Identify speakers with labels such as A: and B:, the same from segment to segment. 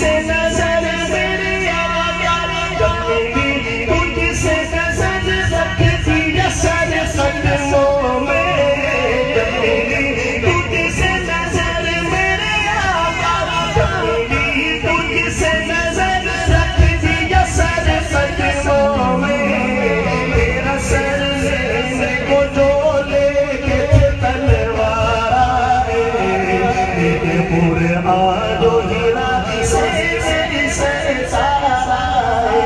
A: तुझसे नजर मेरे आका, जब मेरी तुझसे नजर रखती असर कदमों में, जब मेरी तुझसे नजर मेरे आका, जब मेरी तुझसे नजर रखती असर कदमों में, तेरा सर लेने को जो लेके तलवार आए, तेरे पूरे आजो हीरा से मेरी सरकार आए,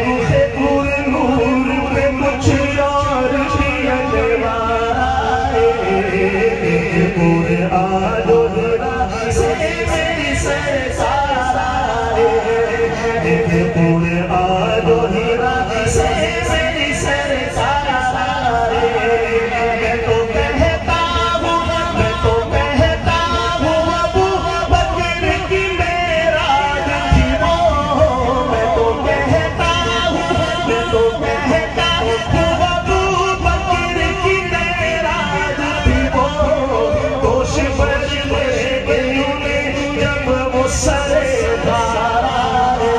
A: मुझे पूरे नूर पे कुछ और भी अंवार आए, तेरे पूरे आजो हीरा से मेरी सरकार आए, तेरे पूरे आजो हीरा से मेरी सरकार आए। मैं तो कहता हूँ अबू बकर की मेराज थी वो, मैं तो कहता हूँ अबू बकर की मेराज थी वो, दोष बदले गई उन्हें जब वो सरदार आए,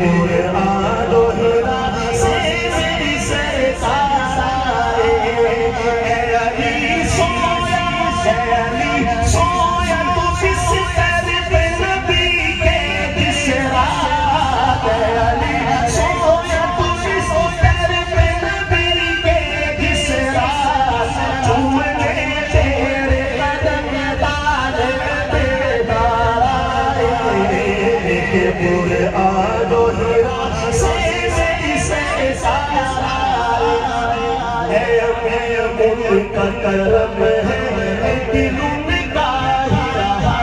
A: पूरे आलो हीरा से मेरी सरकार आए। अली सोया तू बिस्तर पे नबी के जिस रात, अली सोया तू बिस्तर पे नबी के जिस रात, चूमने तेरे कदम ताल बेदार आए, पूरे आलो हीरा से मेरी सरकार आए। उनका करम है दिल उनका ही रहा,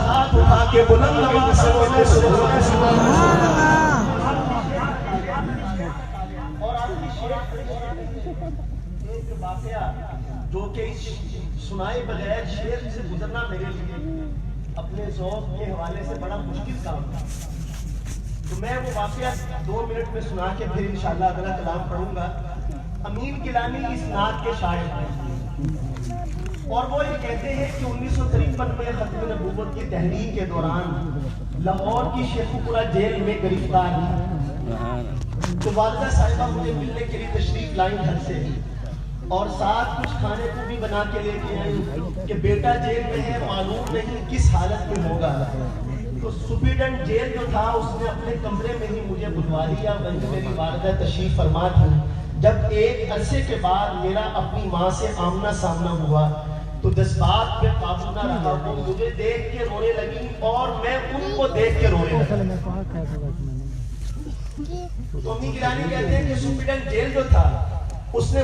A: हाथ उठा के बुलंद आवाज से बोले सुभान अल्लाह। और आखिरी शेर एक वाकया जो कि सुनाए बगैर शेर से गुजरना मेरे लिए अपने ज़ौक़ के हवाले से बड़ा मुश्किल काम था, तो मैं वो वाकया 2 मिनट में सुना के फिर इंशाअल्लाह अगला कलाम पढ़ूंगा। अमीन गिलानी इस नात के शायर हैं और वो ये कहते हैं कि 1953 में खत्म नबूवत की तहरीक के दौरान लाहौर की शेखुपुरा जेल में गिरफ्तार हुई, तो वालिदा साहिबा मुझे मिलने के लिए तशरीफ लाई घर से और साथ कुछ खाने को भी बना के लेके आई कि बेटा जेल में है, मालूम नहीं किस हालत में होगा। तो सुप्रीडेंट जेल जो था उसने अपने कमरे में ही मुझे बुलवा लिया, वहीं मेरी वालिदा तशरीफ फरमा थी। जब एक अरसे के बाद मेरा अपनी माँ से आमना सामना हुआ तो जज्बात पे काबू न रहा, वो मुझे देख के रोने लगी और मैं उनको देख के रोने लगा। तो अम्मी गिलानी कहते हैं कि सुप्रीडेंट जेल जो था उसने